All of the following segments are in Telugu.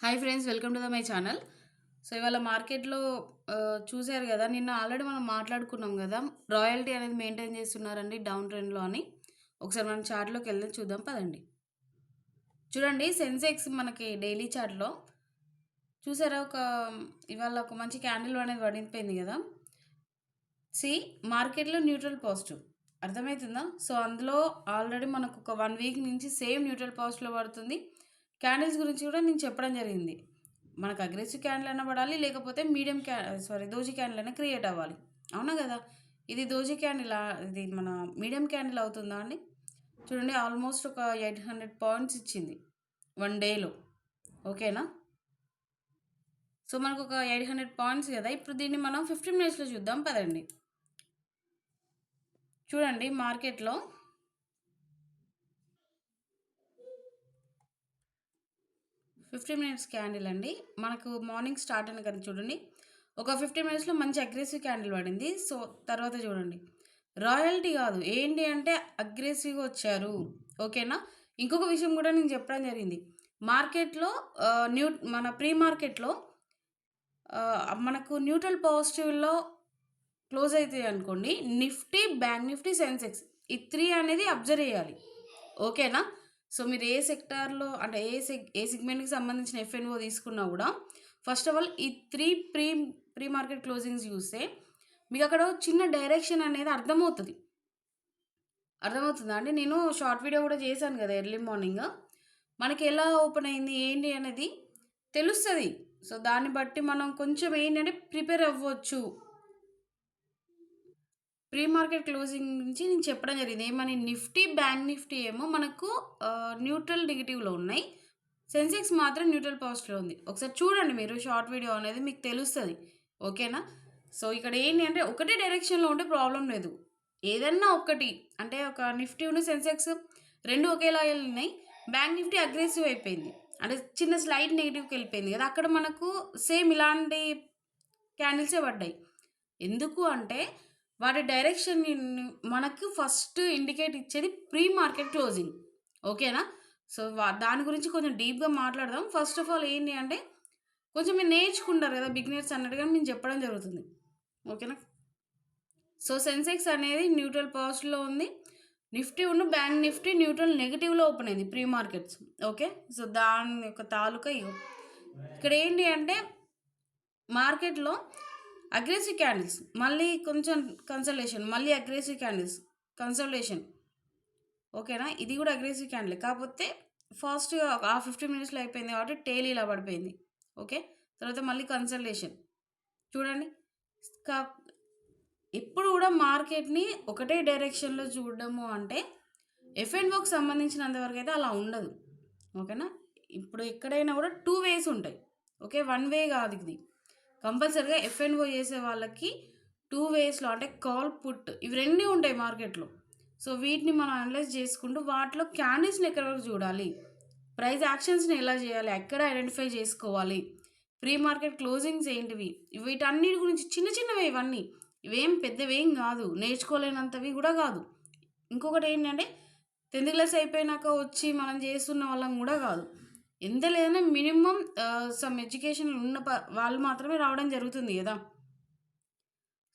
Hi friends, welcome to my channel. So ఇవాళ మార్కెట్లో చూసారు కదా, నిన్న ఆల్రెడీ మనం మాట్లాడుకున్నాం కదా, రాయల్టీ అనేది మెయింటైన్ చేస్తున్నారండి డౌన్ ట్రెండ్లో అని. ఒకసారి మనం చార్ట్లోకి వెళ్దాం, చూద్దాం పదండి. చూడండి, సెన్సెక్స్ మనకి డైలీ చార్ట్లో చూసారా, ఇవాళ ఒక మంచి క్యాండిల్ అనేది పడిపోయింది కదా. సి మార్కెట్లో న్యూట్రల్ పాజిటివ్ అర్థమవుతుందా? సో అందులో ఆల్రెడీ మనకు ఒక 1 వీక్ నుంచి సేమ్ న్యూట్రల్ పాజిటివ్లో పడుతుంది. క్యాండిల్స్ గురించి కూడా నేను చెప్పడం జరిగింది. మనకు అగ్రెసివ్ క్యాండిల్ అయినా పడాలి, లేకపోతే మీడియం దోజీ క్యాండిల్ అయినా క్రియేట్ అవ్వాలి. అవునా కదా? ఇది దోజీ క్యాండిల్, ఇది మన మీడియం క్యాండిల్ అవుతుందా అండి? చూడండి, ఆల్మోస్ట్ ఒక 800 పాయింట్స్ ఇచ్చింది 1 డేలో. ఓకేనా? సో మనకు ఒక 800 పాయింట్స్ కదా. ఇప్పుడు దీన్ని మనం 15 మినిట్స్లో చూద్దాం పదండి. చూడండి, మార్కెట్లో 15 మినిట్స్ క్యాండిల్ అండి. మనకు మార్నింగ్ స్టార్ట్ అయిన కదా, చూడండి ఒక 15 మినిట్స్లో మంచి అగ్రెసివ్ క్యాండిల్ పడింది. సో తర్వాత చూడండి, రాయల్టీ కాదు ఏంటి అంటే అగ్రెసివ్గా వచ్చారు. ఓకేనా? ఇంకొక విషయం కూడా నేను చెప్పడం జరిగింది. మార్కెట్లో మన ప్రీ మార్కెట్లో మనకు న్యూట్రల్ పాజిటివ్లో క్లోజ్ అవుతాయి అనుకోండి, నిఫ్టీ, బ్యాంక్ నిఫ్టీ, సెన్సెక్స్, ఈ 3 అనేది అబ్జర్వ్ చేయాలి. ఓకేనా? సో మీరు ఏ సెక్టార్లో అంటే ఏ సెగ్మెంట్కి సంబంధించిన ఎఫ్ఎన్ఓ తీసుకున్నా కూడా ఫస్ట్ ఆఫ్ ఆల్ ఈ 3 ప్రీ మార్కెట్ క్లోజింగ్స్ చూస్తే మీకు అక్కడ చిన్న డైరెక్షన్ అనేది అర్థమవుతుందా అండి? నేను షార్ట్ వీడియో కూడా చేశాను కదా ఎర్లీ మార్నింగ్. మనకి ఎలా ఓపెన్ అయింది ఏంటి అనేది తెలుస్తుంది. సో దాన్ని బట్టి మనం కొంచెం ఏంటంటే ప్రిపేర్ అవ్వచ్చు. ప్రీ మార్కెట్ క్లోజింగ్ నుంచి నేను చెప్పడం జరిగింది ఏమని, నిఫ్టీ, బ్యాంక్ నిఫ్టీ ఏమో మనకు న్యూట్రల్ నెగిటివ్లో ఉన్నాయి, సెన్సెక్స్ మాత్రం న్యూట్రల్ పాజిటివ్లో ఉంది. ఒకసారి చూడండి, మీరు షార్ట్ వీడియో అనేది మీకు తెలుస్తుంది. ఓకేనా? సో ఇక్కడ ఏంటి అంటే ఒకటే డైరెక్షన్లో ఉంటే ప్రాబ్లం లేదు. ఏదన్నా ఒకటి అంటే ఒక నిఫ్టీ ఉన్న సెన్సెక్స్ రెండు ఒకేలా వెళ్ళినాయి, బ్యాంక్ నిఫ్టీ అగ్రెసివ్ అయిపోయింది అంటే చిన్న స్లైట్ నెగిటివ్కి వెళ్ళిపోయింది కదా, అక్కడ మనకు సేమ్ ఇలాంటి క్యాండిల్సే పడ్డాయి. ఎందుకు అంటే వాటి డైరెక్షన్ మనకు ఫస్ట్ ఇండికేట్ ఇచ్చేది ప్రీ మార్కెట్ క్లోజింగ్. ఓకేనా? సో దాని గురించి కొంచెం డీప్గా మాట్లాడదాం. ఫస్ట్ ఆఫ్ ఆల్ ఏంటి అంటే కొంచెం మీరు నేర్చుకుంటారు కదా బిగినర్స్ అన్నట్టుగా మేము చెప్పడం జరుగుతుంది. ఓకేనా? సో సెన్సెక్స్ అనేది న్యూట్రల్ పాజిటివ్లో ఉంది, నిఫ్టీ ఉన్న బ్యాంక్ నిఫ్టీ న్యూట్రల్ నెగిటివ్లో ఓపెన్ అయింది ప్రీ మార్కెట్స్. ఓకే, సో దాని యొక్క తాలూకా ఇక్కడ ఏంటి అంటే మార్కెట్లో అగ్రెసివ్ క్యాండిల్స్, మళ్ళీ కొంచెం కన్సల్టేషన్, మళ్ళీ అగ్రెసివ్ క్యాండిల్స్, కన్సల్టేషన్. ఓకేనా? ఇది కూడా అగ్రెసివ్ క్యాండిల్, కాకపోతే ఫాస్ట్గా ఆ 15 మినిట్స్లో అయిపోయింది కాబట్టి టేల్ ఇలా పడిపోయింది. ఓకే, తర్వాత మళ్ళీ కన్సల్టేషన్. చూడండి, ఎప్పుడు కూడా మార్కెట్ని ఒకటే డైరెక్షన్లో చూడడము అంటే ఎఫ్ఎన్ఓకి సంబంధించినంతవరకు అయితే అలా ఉండదు. ఓకేనా? ఇప్పుడు ఎక్కడైనా కూడా 2 వేస్ ఉంటాయి. ఓకే, 1 వే కాదు ఇది. కంపల్సరీగా ఎఫ్ఎన్ఓ చేసే వాళ్ళకి 2 వేస్లో అంటే కాల్ పుట్ ఇవి రెండే ఉంటాయి మార్కెట్లో. సో వీటిని మనం అనలైజ్ చేసుకుంటూ వాటిలో క్యాండిల్స్ని ఎక్కడి వరకు చూడాలి, ప్రైస్ యాక్షన్స్ని ఎలా చేయాలి, ఎక్కడ ఐడెంటిఫై చేసుకోవాలి, ప్రీ మార్కెట్ క్లోజింగ్స్ ఏంటివి, వీటన్నిటి గురించి చిన్న చిన్నవి ఇవన్నీ, ఇవేం పెద్దవేం కాదు, నేర్చుకోలేనంతవి కూడా కాదు. ఇంకొకటి ఏంటంటే 10th క్లాస్ అయిపోయినాక వచ్చి మనం చేస్తున్న వాళ్ళం కూడా కాదు. ఎంత లేదన్నా మినిమం సమ్ ఎడ్యుకేషన్ ఉన్న వాళ్ళు మాత్రమే రావడం జరుగుతుంది కదా.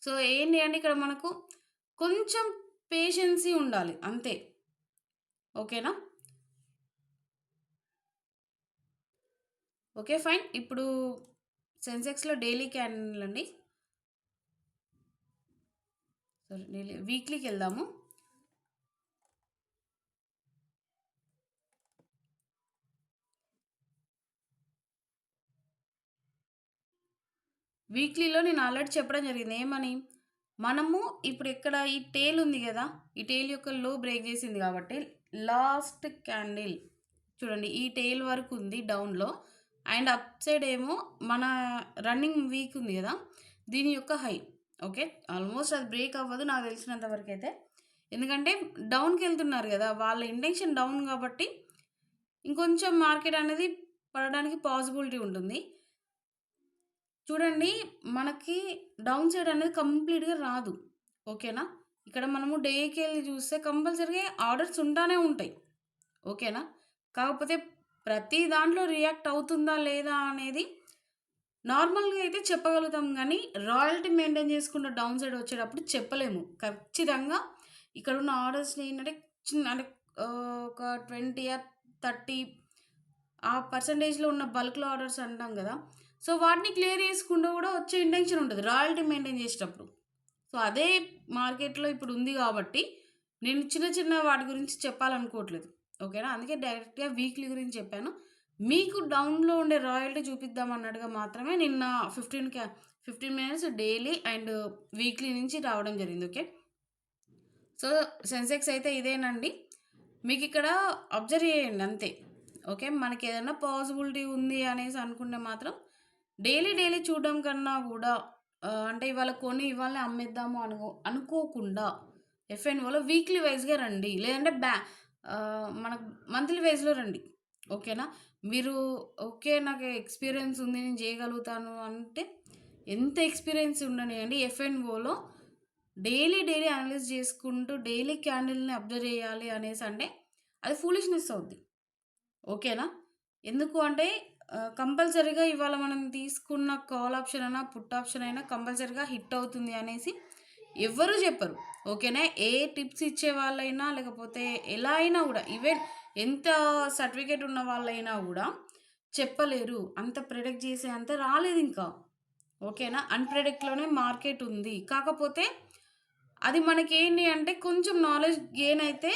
సో ఏంటి అంటే ఇక్కడ మనకు కొంచెం పేషెన్సీ ఉండాలి అంతే. ఓకేనా? Okay fine. ఇప్పుడు సెన్సెక్స్లో డైలీ క్యాండిల్ అండి, సారీ డైలీ వీక్లీకి వెళ్దాము. వీక్లీలో నేను ఆల్రెడీ చెప్పడం జరిగింది ఏమని, మనము ఇప్పుడు ఇక్కడ ఈ టేల్ ఉంది కదా, ఈ టేల్ యొక్క లో బ్రేక్ చేసింది కాబట్టి లాస్ట్ క్యాండిల్ చూడండి ఈ టేల్ వరకు ఉంది డౌన్లో, అండ్ అప్ సైడ్ ఏమో మన రన్నింగ్ వీక్ ఉంది కదా దీని యొక్క హై. ఓకే, ఆల్మోస్ట్ అది బ్రేక్ అవ్వదు నాకు తెలిసినంత వరకు అయితే, ఎందుకంటే డౌన్కి వెళ్తున్నారు కదా, వాళ్ళ ఇంటెన్షన్ డౌన్ కాబట్టి ఇంకొంచెం మార్కెట్ అనేది పడడానికి పాసిబిలిటీ ఉంటుంది. చూడండి, మనకి డౌన్ సైడ్ అనేది కంప్లీట్గా రాదు. ఓకేనా? ఇక్కడ మనము డేకి వెళ్ళి చూస్తే కంపల్సరీగా ఆర్డర్స్ ఉంటానే ఉంటాయి. ఓకేనా? కాకపోతే ప్రతి దాంట్లో రియాక్ట్ అవుతుందా లేదా అనేది నార్మల్‌గా అయితే చెప్పగలుగుతాం గానీ, రాయల్టీ మెయింటైన్ చేసుకుంటూ డౌన్ సైడ్ వచ్చేటప్పుడు చెప్పలేము. ఖచ్చితంగా ఇక్కడున్న ఆర్డర్స్‌ని ఏంటంటే అంటే ఒక 20 ఆర్ 30 ఆ పర్సెంటేజ్‌లో ఉన్న బల్క్‌లో ఆర్డర్స్ అంటాం గదా! సో, వాటిని క్లియర్ చేసుకుంటూ గూడా వచ్చే ఇంటెన్షన్ ఉంటది. రాయల్టీ మెయింటైన్ చేసేటప్పుడు. సో, అదే మార్కెట్‌లో ఇప్పుడు ఉంది గాబట్టి, నేను చిన్న చిన్న వాటి గురించి చెప్పాలనుకోవట్లేదు. ఓకేనా? అందుకే డైరెక్ట్‌గా వీక్లీ గురించి చెప్పాను. మీకు డౌన్‌లో ఉండే రాయల్టీ చూపిద్దాం అన్నట్టుగా మాత్రమే నిన్న 15 మినిట్స్ డైలీ అండ్ వీక్లీ నుంచి రావడం జరిగింది. ఓకే. సో, సెన్సెక్స్ అయితే ఇదేనండి. మీకిక్కడ అబ్జర్వ్ చేయండి అంతే. ఓకే. మనకేదన్నా పాజిబిలిటీ ఉంది అనేసి అనుకుంటే మాత్రం డైలీ చూడడం కన్నా గూడా అంటే ఇవాళ కొని ఇవాళనే అమ్మేద్దాము అనుకోకుండా ఎఫ్ఎన్ఓలో వీక్లీ వైస్‌గా రండి. లేదంటే మనకు మంత్లీ వైస్‌లో రండి. ఓకేనా? మీరు ఓకే. నాకు ఎక్స్‌పీరియన్స్ ఉంది. నేను చేయగలుగుతాను అంటే ఎంత ఎక్స్‌పీరియన్స్ ఉండనియండి ఎఫ్ఎన్ఓలో డైలీ అనలైజ్ చేసుకుంటూ డైలీ క్యాండిల్‌ని అబ్జర్వ్ చేయాలి అనేసంటే అది ఫూలిష్‌నెస్ అవుద్ది. ఓకేనా? ఎందుకు అంటే కంపల్సరీగా ఇవాళ మనం తీసుకున్న కాల్ ఆప్షన్ అయినా, పుట్ ఆప్షన్ అయినా కంపల్సరీగా హిట్ అవుతుంది అనేసి ఎవ్వరు చెప్పరు. ఓకేనా? ఏ టిప్స్ ఇచ్చే వాళ్ళైనా లేకపోతే ఎలా అయినా గూడా ఈవెన్ ఎంత సర్టిఫికేట్ ఉన్న వాళ్ళైనా గూడా చెప్పలేరు. అంత ప్రిడిక్ట్ చేసే అంత రాలేదింకా. ఓకేనా? అన్‌ప్రెడిక్ట్‌లోనే మార్కెట్ ఉంది. కాకపోతే అది మనకేంటి అంటే కొంచెం నాలెడ్జ్ గెయిన్ అయితే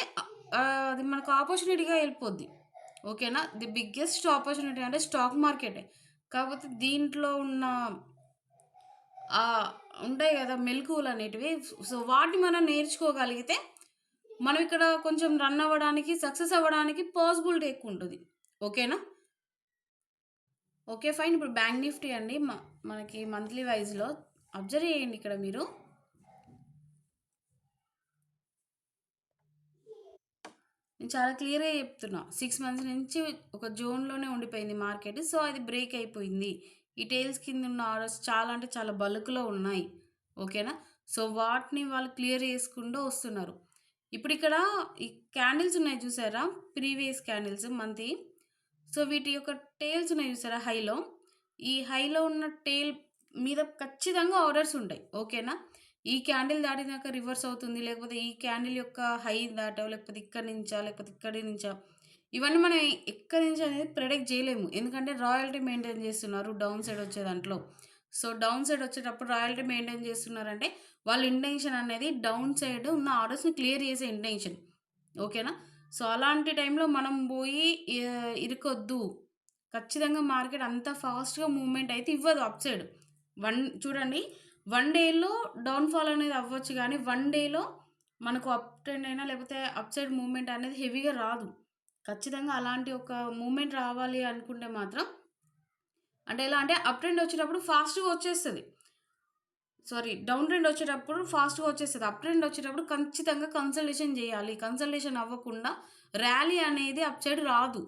అది మనకు ఆపర్చునిటీగా ఎళ్ళిపోద్ది. ఓకేనా? ది బిగ్గెస్ట్ ఆపర్చునిటీ అంటే స్టాక్ మార్కెటే. కాకపోతే దీంట్లో ఉన్న ఆహ్, ఉంటాయి గదా! మెళకువలనేటివి. సో, వాటిని మనం నేర్చుకోగలిగితే మనం ఇక్కడ కొంచెం రన్ అవ్వడానికి, సక్సెస్ అవ్వడానికి పాసిబిలిటీ ఎక్కువుంటది. ఓకేనా? ఓకే. ఫైన్. ఇప్పుడు బ్యాంక్ నిఫ్టీ అండి. మనకి మంత్లీ వైస్‌లో అబ్జర్వ్ చేయండి ఇక్కడ మీరు. నేను చాలా క్లియర్‌గా చెప్తున్నా. 6 మంత్స్ నుంచి ఒక జోన్‌లోనే ఉండిపోయింది మార్కెట్. సో, అది బ్రేక్ అయిపోయింది. ఈ టెయిల్స్ కింద ఉన్న ఆర్డర్స్ చాలా అంటే చాలా బల్క్‌లో ఉన్నాయి. ఓకేనా? సో, వాటిని వాళ్ళు క్లియర్ చేసుకుంటూ వస్తున్నారు. ఇప్పుడిక్కడ ఈ క్యాండిల్స్ ఉన్నాయి చూసారా? Previous candles మంత్‌వి. సో, వీటి యొక్క టెయిల్స్ ఉన్నాయి చూసారా హైలో? ఈ హైలో ఉన్న టెయిల్ మీద ఖచ్చితంగా ఆర్డర్స్ ఉంటాయి. ఓకేనా? ఈ క్యాండిల్ దాటినాక రివర్స్ అవుతుంది. లేకపోతే ఈ క్యాండిల్ యొక్క హై దాటో, లేకపోతే ఇక్కడి నుంచా, లేకపోతే ఇక్కడి నుంచా, ఇవన్నీ మనం ఎక్కడి నుంచి అనేది ప్రిడిక్ట్ జేయలేము. ఎందుకంటే రాయల్టీ మెయింటైన్ జేస్తున్నారు డౌన్ సైడ్ వచ్చే దాంట్లో. సో, డౌన్ సైడ్ వచ్చేటప్పుడు రాయల్టీ మెయింటైన్ జేస్తున్నారంటే, వాళ్ళ ఇంటెన్షన్ అనేది డౌన్ సైడ్ ఉన్న ఆర్డర్స్‌ని క్లియర్ చేసే ఇంటెన్షన్. ఓకేనా? సో, అలాంటి టైంలో మనం బోయి ఇరుకొద్దు. ఖచ్చితంగా మార్కెట్ అంత ఫాస్ట్‌గా మూవ్‌మెంట్ అయితే ఇవ్వదు అప్ సైడ్. చూడండి 1 డేలో డౌన్ ఫాల్ అనేది అవ్వచ్చు గానీ, 1 డేలో మనకు అప్ ట్రెండ్ అయినా లేకపోతే అప్ సైడ్ మూవ్‌మెంట్ అనేది హెవీగా రాదు. ఖచ్చితంగా అలాంటి ఒక మూవ్‌మెంట్ రావాలి అనుకుంటే మాత్రం అంటే ఎలా అంటే అప్ ట్రెండ్ వచ్చేటప్పుడు ఫాస్ట్‌గా వచ్చేస్తది. సారీ, డౌన్ ట్రెండ్ వచ్చేటప్పుడు ఫాస్ట్‌గా వచ్చేస్తది. అప్ ట్రెండ్ వచ్చేటప్పుడు ఖచ్చితంగా కన్సల్టేషన్ జేయాలి. కన్సల్టేషన్ అవ్వకుండా ర్యాలీ అనేది అప్ సైడ్ రాదు.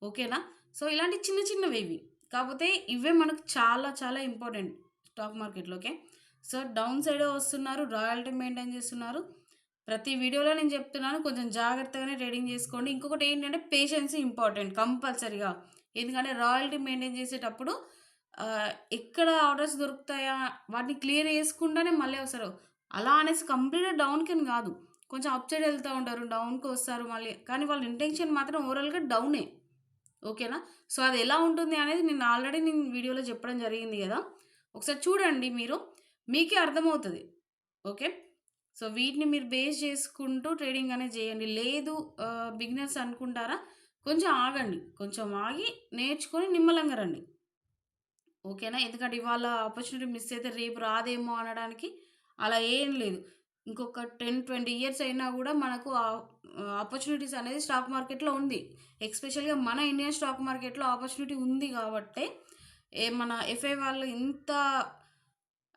ఓకేనా? సో, ఇలాంటి చిన్న చిన్నవే ఇవి. కాపోతే ఇవే మనకు చాలా చాలా ఇంపార్టెంట్ స్టాక్ మార్కెట్‌లో. ఓకే. సో, డౌన్ సైడే వస్తున్నారు. రాయల్టీ మెయింటైన్ చేస్తున్నారు. ప్రతి వీడియోలో నేను చెప్తున్నాను. కొంచెం జాగ్రత్తగానే ట్రేడింగ్ చేసుకోండి. ఇంకొకటి ఏంటంటే పేషెన్స్ ఇంపార్టెంట్ కంపల్సరీగా. ఎందుకంటే రాయల్టీ మెయింటైన్ చేసేటప్పుడు ఎక్కడ ఆర్డర్స్ దొరుకుతాయా వాటిని క్లియర్ చేసుకుండానే మళ్ళీ వస్తారు. అలా అనేసి కంప్లీట్‌గా డౌన్‌కని గాదు. కొంచెం అప్ సైడ్ ఎళ్తా ఉంటారు. డౌన్‌కొస్తారు మళ్ళీ. కానీ వాళ్ళ ఇంటెన్షన్ మాత్రం ఓవరాల్‌గా డౌనే. ఓకేనా? సో, అదెలా ఉంటుంది అనేది నేను వీడియోలో చెప్పడం జరిగింది గదా! ఒకసారి చూడండి మీరు. మీకే అర్థమవుతది. ఓకే. సో, వీటిని మీరు బేస్ చేసుకుంటూ ట్రేడింగ్ అనేది జేయండి. లేదు బిగినర్స్ అనుకుంటారా? కొంచెం ఆగండి. కొంచెం ఆగి నేర్చుకొని నిమ్మలంగా రండి. ఓకేనా? ఎందుకంటే ఇవాళ ఆపర్చునిటీ మిస్ అయితే రేపు రాదేమో అనడానికి అలా ఏం లేదు. ఇంకొక 10, 20 ఇయర్స్ అయినా గూడా మనకు ఆపర్చునిటీస్ అనేది స్టాక్ మార్కెట్‌లో ఉంది. ఎస్పెషల్‌గా మన ఇండియన్ స్టాక్ మార్కెట్‌లో ఆపర్చునిటీ ఉంది గాబట్టే మన ఎఫ్ఐ వాళ్ళు ఇంత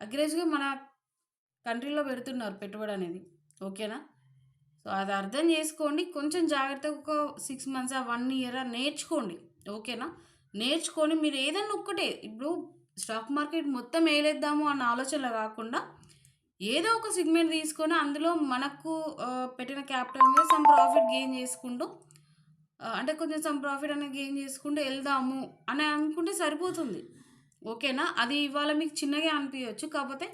అగ్రెసివ్‌గా మన కంట్రీలో పెడుతున్నారు పెట్టుబడనేది. ఓకేనా? సో, అది అర్థం జేసుకోండి. కొంచెం జాగ్రత్తగా ఒక 6 మంత్సా, 1 ఇయరా నేర్చుకోండి. ఓకేనా? నేర్చుకొని మీరు ఏదన్నా ఒక్కటే ఇప్పుడు స్టాక్ మార్కెట్ మొత్తం ఏలేద్దాము అన్న ఆలోచనలో గాకుండా, ఏదో ఒక సెగ్మెంట్ తీసుకొని అందులో మనకు పెట్టిన క్యాపిటల్ మీద సమ్ ప్రాఫిట్ గెయిన్ చేసుకుంటూ అంటే కొంచెం సమ్ ప్రాఫిట్ అనేది గెయిన్ చేసుకుంటూ వెళ్దాము అని అనుకుంటే సరిపోతుంది. ఓకేనా? అది ఇవాళ మీకు చిన్నగా అనిపియొచ్చు. కాపోతే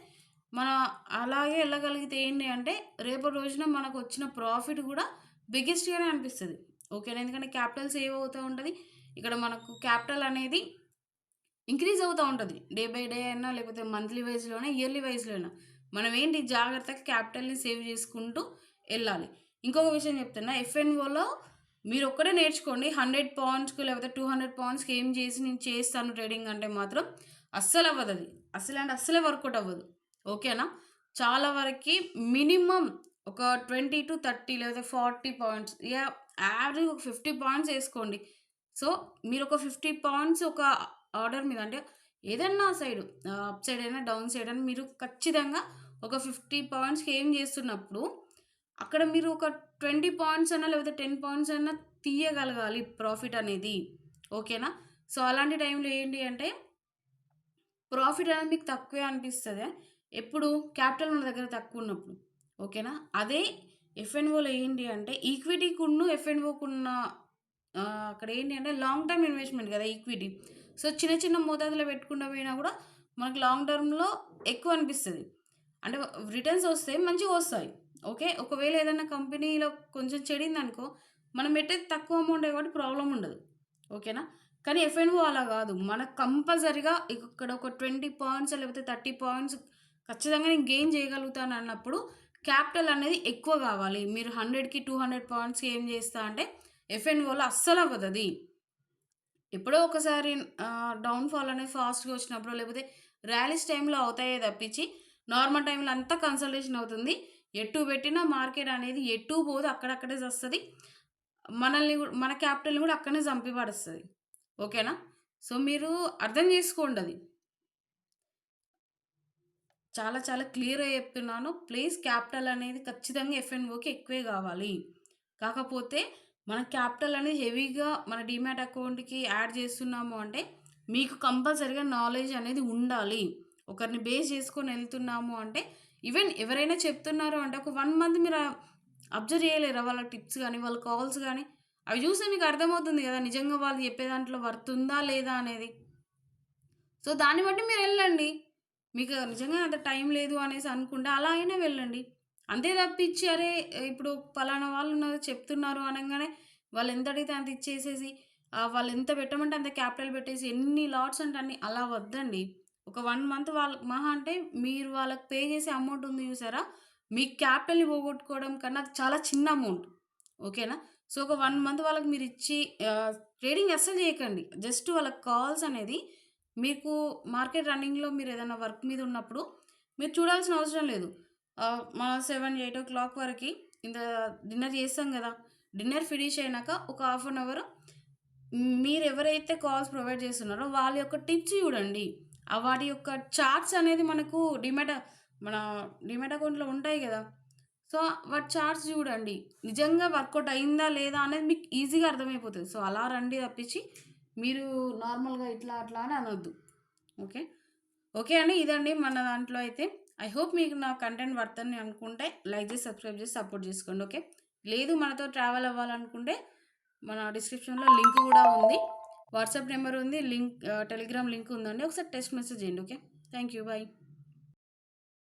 మనం అలాగే ఎళ్ళగలిగితే ఏంటి అంటే, రేపటి రోజున మనకొచ్చిన ప్రాఫిట్ గూడా బిగ్గెస్ట్‌గానే అనిపిస్తది. ఓకేనా? ఎందుకంటే క్యాపిటల్ సేవ్ అవుతా ఉంటది. ఇక్కడ మనకు క్యాపిటల్ అనేది ఇంక్రీజ్ అవుతా ఉంటది. డే బై డే అయినా, లేకపోతే మంత్లీ వైస్‌లోనా, ఇయర్లీ వైస్‌లోనా. మనం ఏంటి జాగ్రత్తగా క్యాపిటల్‌ని సేవ్ చేసుకుంటూ ఎళ్ళాలి. ఇంకొక విషయం చెప్తున్నా. ఎఫ్ఎన్ఓలో మీరొక్కడే నేర్చుకోండి. 100 పౌండ్స్‌కి లేకపోతే 200 పౌండ్స్‌కి ఏం చేసి నేను చేస్తాను ట్రేడింగ్ అంటే మాత్రం అస్సలవ్వదది. అస్సలంటే అస్సలే వర్కౌట్ అవ్వదు. ఓకేనా? చాలా వరకి మినిమమ్ ఒక 20-30 లేదా 40 పాయింట్స్ యావరేజ్ ఒక 50 పాయింట్స్ ఏసుకోండి. సో, మీరొక 50 పాయింట్స్ ఒక ఆర్డర్ మీద అంటే ఏదన్నా సైడు అప్ సైడ్ అయినా, డౌన్ సైడ్ అయినా మీరు ఖచ్చితంగా ఒక 50 పాయింట్స్‌కి ఎయిమ్ చేస్తున్నప్పుడు, అక్కడ మీరు ఒక 20 పాయింట్స్ అన్నా లేకపోతే 10 పాయింట్స్ అన్నా తీయగలగాలి ప్రాఫిట్ అనేది. ఓకేనా? సో, అలాంటి టైంలో ఏంటి అంటే ప్రాఫిట్ అనేది మీకు తక్కువే అనిపిస్తది. ఎప్పుడు క్యాపిటల్ మన దగ్గర తక్కువున్నప్పుడు. ఓకేనా? అదే ఎఫ్ఎన్ఓలో ఏంటి అంటే ఈక్విటీకున్ను ఎఫ్ఎన్ఓకున్న అక్కడేంటి అంటే లాంగ్ టర్మ్ ఇన్వెస్ట్‌మెంట్ గదా! ఈక్విటీ. సో, చిన్న చిన్న మోతాదులో పెట్టుకుంటా పోయినా గూడా మనకు లాంగ్ టర్మ్‌లో ఎక్కువ అనిపిస్తది. అంటే రిటర్న్స్ వస్తాయి. మంచిగొస్తాయి. ఓకే. ఒకవేళ ఏదైనా కంపెనీలో కొంచెం చెడిందనుకో, మనం పెట్టేది తక్కువ అమౌంటే కాబట్టి ప్రాబ్లమ్ ఉండదు. ఓకేనా? కానీ ఎఫ్ఎన్ఓ అలా గాదు. మనకు కంపల్సరీగా ఇక్కడ ఒక 20 పాయింట్స్ లేకపోతే 30 పాయింట్స్ ఖచ్చితంగా నేను గెయిన్ చేయగలుగుతానన్నప్పుడు క్యాపిటల్ అనేది ఎక్కువ గావాలి. మీరు 100కి 200 పాయింట్స్‌కి ఏం చేస్తా అంటే ఎఫ్ఎన్ఓలో అస్సలవ్వదది. ఎప్పుడో ఒకసారి డౌన్‌ఫాల్ అనేది ఫాస్ట్‌గా వచ్చినప్పుడు లేకపోతే ర్యాలీస్ టైమ్‌లో అవుతాయే తప్పించి, నార్మల్ టైమ్‌లో అంతా కన్సల్టేషన్ అవుతుంది. ఎటు పెట్టినా మార్కెట్ అనేది ఎటూ పోదు. అక్కడక్కడే సస్తది. మన క్యాపిటల్‌ని గూడా అక్కడనే చంపి పడేస్తది. ఓకేనా? సో, మీరు అర్థం చేసుకోండది. చాలా చాలా క్లియర్‌గా చెప్తున్నాను. ప్లీజ్ క్యాపిటల్ అనేది ఖచ్చితంగా ఎఫ్ఎన్ఓకి ఎక్కువే గావాలి. కాకపోతే మన క్యాపిటల్ అనేది హెవీగా మన డీమ్యాట్ అకౌంట్‌కి యాడ్ చేస్తున్నాము అంటే, మీకు కంపల్సరీగా నాలెడ్జ్ అనేది ఉండాలి. ఒకరిని బేస్ చేసుకొని ఎళ్తున్నాము అంటే, ఈవెన్ ఎవరైనా చెప్తున్నారు అంటే, ఒక 1 మంత్ మీరు అబ్జర్వ్ చేయలేరా? వాళ్ళ టిప్స్ గాని, వాళ్ళ కాల్స్ గాని, అవి చూస్తే మీకు అర్థమవుతుంది గదా! నిజంగా వాళ్ళు చెప్పే దాంట్లో వర్త్ ఉందా? లేదా? అనేది. సో, దాన్ని బట్టి మీరెళ్ళండి. మీకు నిజంగా అంత టైం లేదు అనేసి అనుకుంటే అలా అయినా వెళ్ళండి. అంతే తప్పించి అరే! ఇప్పుడు పలానా వాళ్ళున్నారు చెప్తున్నారు అనంగానే వాళ్ళెంత అడిగితే అంత ఇచ్చేసేసి వాళ్ళెంత పెట్టమంటే అంత క్యాపిటల్ పెట్టేసి ఎన్ని లాట్స్ అంటే అన్ని అలా వద్దండి. ఒక 1 మంత్ వాళ్ళకి మహా అంటే మీరు వాళ్ళకి పే చేసే అమౌంట్ ఉంది చూసారా? మీ క్యాపిటల్‌ని పోగొట్టుకోవడం కన్నా అది చాలా చిన్న అమౌంట్. ఓకేనా? సో, ఒక 1 మంత్ వాళ్ళకి మీరిచ్చి ట్రేడింగ్ అస్సలు చేయకండి. జస్ట్ వాళ్ళకి కాల్స్ అనేది మీకు మార్కెట్ రన్నింగ్‌లో మీరేదైనా వర్క్ మీద ఉన్నప్పుడు మీరు చూడాల్సిన అవసరం లేదు. మన 7, 8 వరకి ఇంత డిన్నర్ చేస్తాం గదా! డిన్నర్ ఫినిష్ అయినాక ఒక హాఫ్ అన్ అవర్ మీరెవరైతే కాల్స్ ప్రొవైడ్ చేస్తున్నారో వాళ్ళ యొక్క టిప్స్ చూడండి. వాటి యొక్క చార్ట్స్ అనేది మనకు మన డీమాట్ అకౌంట్‌లో ఉంటాయి గదా! సో, వాటి చార్ట్స్ చూడండి. నిజంగా వర్కౌట్ అయిందా? లేదా? అనేది మీకు ఈజీగా అర్థమైపోతది. సో, అలా రండి తప్పించి మీరు నార్మల్‌గా ఇట్లా అట్లా అని అనొద్దు. ఓకే. ఓకే అండి. ఇదండి మన దాంట్లో అయితే. ఐ హోప్ మీకు నా కంటెంట్ వర్త్ అని అనుకుంటే లైక్ చేసి, సబ్స్క్రైబ్ చేసి సపోర్ట్ చేసుకోండి. ఓకే. లేదు మనతో ట్రావెల్ అవ్వాలనుకుంటే మన డిస్క్రిప్షన్‌లో లింక్ గూడా ఉంది. వాట్సాప్ నెంబర్ ఉంది. టెలిగ్రామ్ లింక్ ఉందండి. ఒకసారి టెక్స్ట్ మెసేజ్ చేయండి. ఓకే. Thank you. బై.